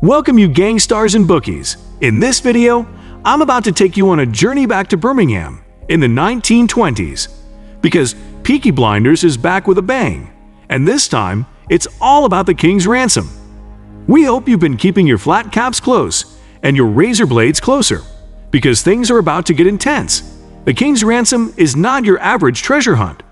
Welcome you gangstars and bookies. In this video, I'm about to take you on a journey back to Birmingham in the 1920s. Because Peaky Blinders is back with a bang, and this time, it's all about the King's Ransom. We hope you've been keeping your flat caps close and your razor blades closer, because things are about to get intense. The King's Ransom is not your average treasure hunt.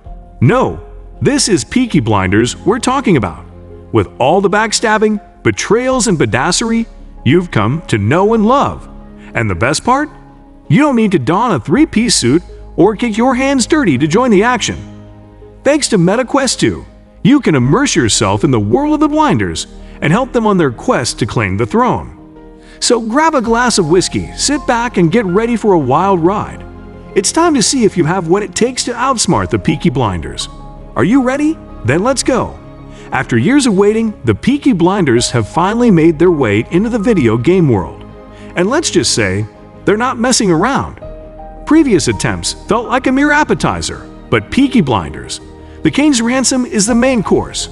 No, this is Peaky Blinders we're talking about. With all the backstabbing, betrayals, and badassery you've come to know and love. And the best part? You don't need to don a three-piece suit or get your hands dirty to join the action. Thanks to MetaQuest 2, you can immerse yourself in the world of the Blinders and help them on their quest to claim the throne. So grab a glass of whiskey, sit back, and get ready for a wild ride. It's time to see if you have what it takes to outsmart the Peaky Blinders. Are you ready? Then let's go. After years of waiting, the Peaky Blinders have finally made their way into the video game world. And let's just say, they're not messing around. Previous attempts felt like a mere appetizer, but Peaky Blinders, the King's Ransom, is the main course.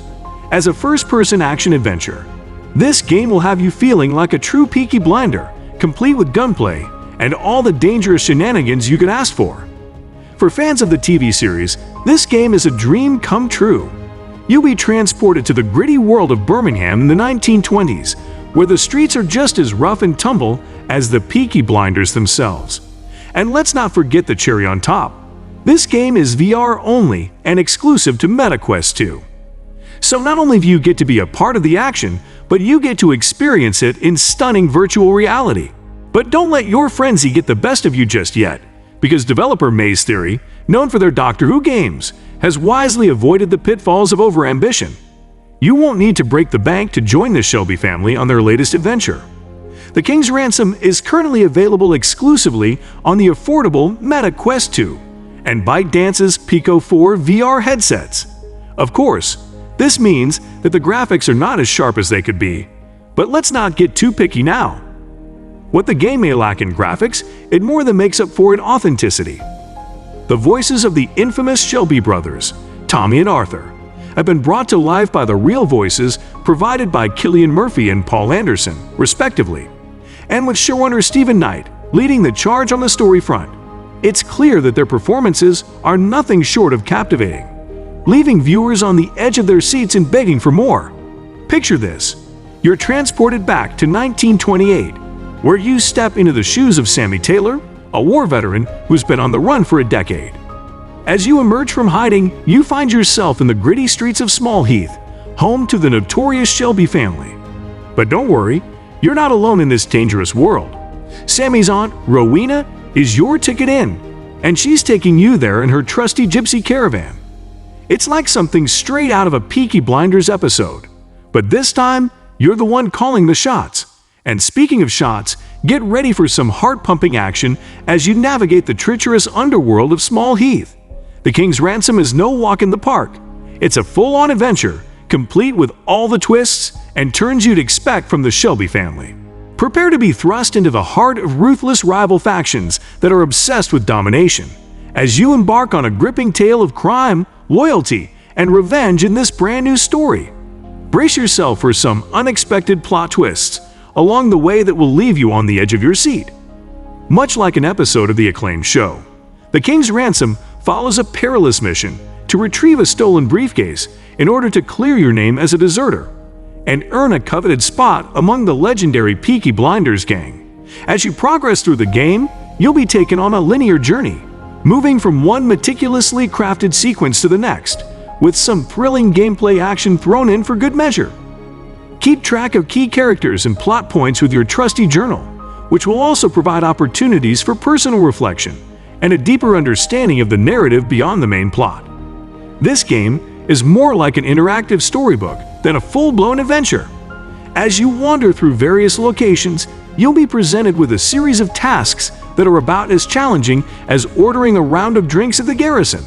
As a first-person action adventure, this game will have you feeling like a true Peaky Blinder, complete with gunplay and all the dangerous shenanigans you could ask for. For fans of the TV series, this game is a dream come true. You'll be transported to the gritty world of Birmingham in the 1920s, where the streets are just as rough and tumble as the Peaky Blinders themselves. And let's not forget the cherry on top. This game is VR only and exclusive to MetaQuest 2. So not only do you get to be a part of the action, but you get to experience it in stunning virtual reality. But don't let your frenzy get the best of you just yet, because developer Maze Theory, known for their Doctor Who games, has wisely avoided the pitfalls of overambition. You won't need to break the bank to join the Shelby family on their latest adventure. The King's Ransom is currently available exclusively on the affordable MetaQuest 2 and ByteDance's Pico 4 VR headsets. Of course, this means that the graphics are not as sharp as they could be, but let's not get too picky now. What the game may lack in graphics, it more than makes up for in authenticity. The voices of the infamous Shelby brothers, Tommy and Arthur, have been brought to life by the real voices provided by Cillian Murphy and Paul Anderson, respectively. And with showrunner Stephen Knight leading the charge on the story front, it's clear that their performances are nothing short of captivating, leaving viewers on the edge of their seats and begging for more. Picture this. You're transported back to 1928, where you step into the shoes of Sammy Taylor, a war veteran who's been on the run for a decade. As you emerge from hiding, you find yourself in the gritty streets of Small Heath, home to the notorious Shelby family. But don't worry, you're not alone in this dangerous world. Sammy's aunt, Rowena, is your ticket in, and she's taking you there in her trusty gypsy caravan. It's like something straight out of a Peaky Blinders episode. But this time, you're the one calling the shots. And speaking of shots, get ready for some heart-pumping action as you navigate the treacherous underworld of Small Heath. The King's Ransom is no walk in the park. It's a full-on adventure, complete with all the twists and turns you'd expect from the Shelby family. Prepare to be thrust into the heart of ruthless rival factions that are obsessed with domination, as you embark on a gripping tale of crime, loyalty, and revenge in this brand new story. Brace yourself for some unexpected plot twists along the way that will leave you on the edge of your seat. Much like an episode of the acclaimed show, The King's Ransom follows a perilous mission to retrieve a stolen briefcase in order to clear your name as a deserter and earn a coveted spot among the legendary Peaky Blinders gang. As you progress through the game, you'll be taken on a linear journey, moving from one meticulously crafted sequence to the next, with some thrilling gameplay action thrown in for good measure. Keep track of key characters and plot points with your trusty journal, which will also provide opportunities for personal reflection and a deeper understanding of the narrative beyond the main plot. This game is more like an interactive storybook than a full-blown adventure. As you wander through various locations, you'll be presented with a series of tasks that are about as challenging as ordering a round of drinks at the garrison.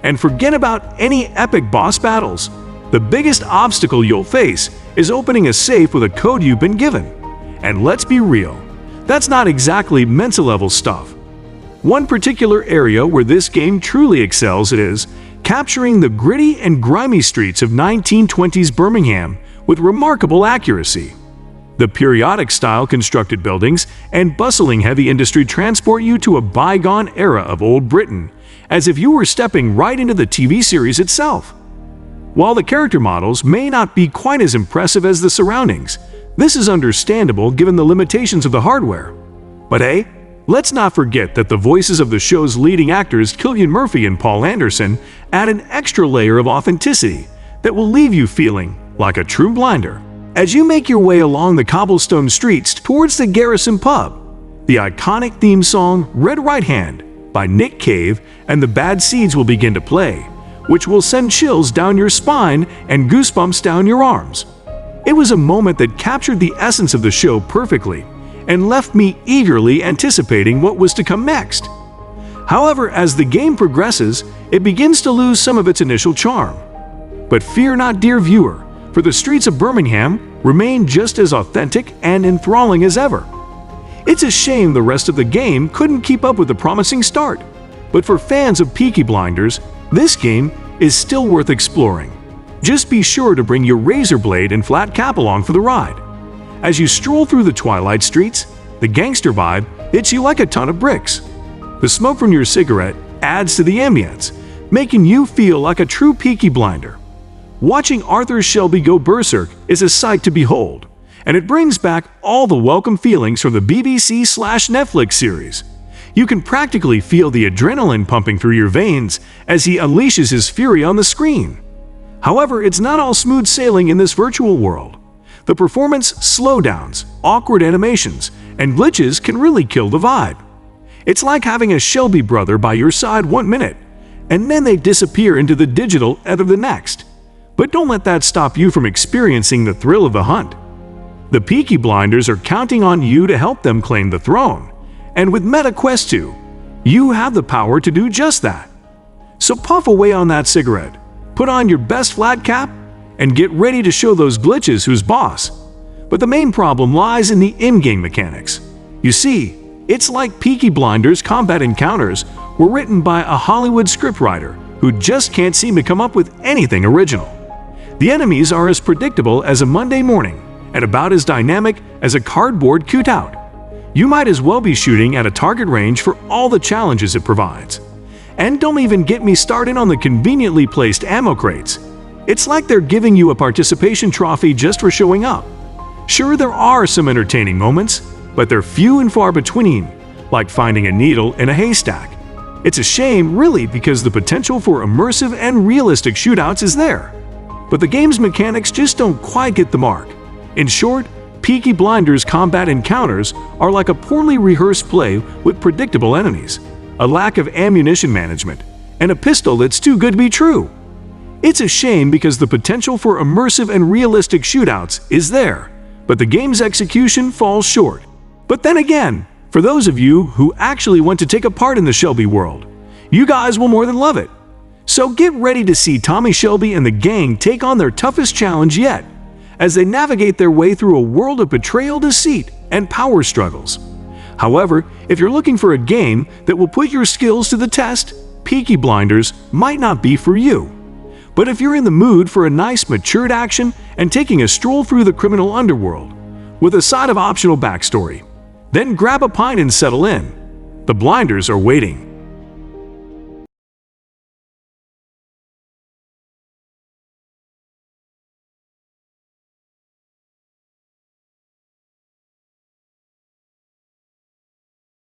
And forget about any epic boss battles. The biggest obstacle you'll face is opening a safe with a code you've been given. And let's be real, that's not exactly Mensa-level stuff. One particular area where this game truly excels is capturing the gritty and grimy streets of 1920s Birmingham with remarkable accuracy. The periodic-style constructed buildings and bustling heavy industry transport you to a bygone era of old Britain, as if you were stepping right into the TV series itself. While the character models may not be quite as impressive as the surroundings, this is understandable given the limitations of the hardware. But hey, let's not forget that the voices of the show's leading actors Cillian Murphy and Paul Anderson add an extra layer of authenticity that will leave you feeling like a true blinder. As you make your way along the cobblestone streets towards the Garrison pub, the iconic theme song Red Right Hand by Nick Cave and the Bad Seeds will begin to play, which will send chills down your spine and goosebumps down your arms. It was a moment that captured the essence of the show perfectly and left me eagerly anticipating what was to come next. However, as the game progresses, it begins to lose some of its initial charm. But fear not, dear viewer, for the streets of Birmingham remain just as authentic and enthralling as ever. It's a shame the rest of the game couldn't keep up with the promising start, but for fans of Peaky Blinders, this game is still worth exploring. Just be sure to bring your razor blade and flat cap along for the ride. As you stroll through the twilight streets, the gangster vibe hits you like a ton of bricks. The smoke from your cigarette adds to the ambience, making you feel like a true Peaky Blinder. Watching Arthur Shelby go berserk is a sight to behold, and it brings back all the welcome feelings from the BBC/Netflix series. You can practically feel the adrenaline pumping through your veins as he unleashes his fury on the screen. However, it's not all smooth sailing in this virtual world. The performance slowdowns, awkward animations, and glitches can really kill the vibe. It's like having a Shelby brother by your side 1 minute, and then they disappear into the digital ether the next. But don't let that stop you from experiencing the thrill of the hunt. The Peaky Blinders are counting on you to help them claim the throne, and with Meta Quest 2, you have the power to do just that. So puff away on that cigarette, put on your best flat cap, and get ready to show those glitches who's boss. But the main problem lies in the in-game mechanics. You see, it's like Peaky Blinders combat encounters were written by a Hollywood scriptwriter who just can't seem to come up with anything original. The enemies are as predictable as a Monday morning and about as dynamic as a cardboard cutout. You might as well be shooting at a target range for all the challenges it provides. And don't even get me started on the conveniently placed ammo crates. It's like they're giving you a participation trophy just for showing up. Sure, there are some entertaining moments, but they're few and far between, like finding a needle in a haystack. It's a shame, really, because the potential for immersive and realistic shootouts is there. But the game's mechanics just don't quite get the mark. In short, Peaky Blinders combat encounters are like a poorly rehearsed play with predictable enemies, a lack of ammunition management, and a pistol that's too good to be true. It's a shame because the potential for immersive and realistic shootouts is there, but the game's execution falls short. But then again, for those of you who actually want to take a part in the Shelby world, you guys will more than love it. So get ready to see Tommy Shelby and the gang take on their toughest challenge yet, as they navigate their way through a world of betrayal, deceit, and power struggles. However, if you're looking for a game that will put your skills to the test, Peaky Blinders might not be for you. But if you're in the mood for a nice matured action and taking a stroll through the criminal underworld, with a side of optional backstory, then grab a pint and settle in. The Blinders are waiting.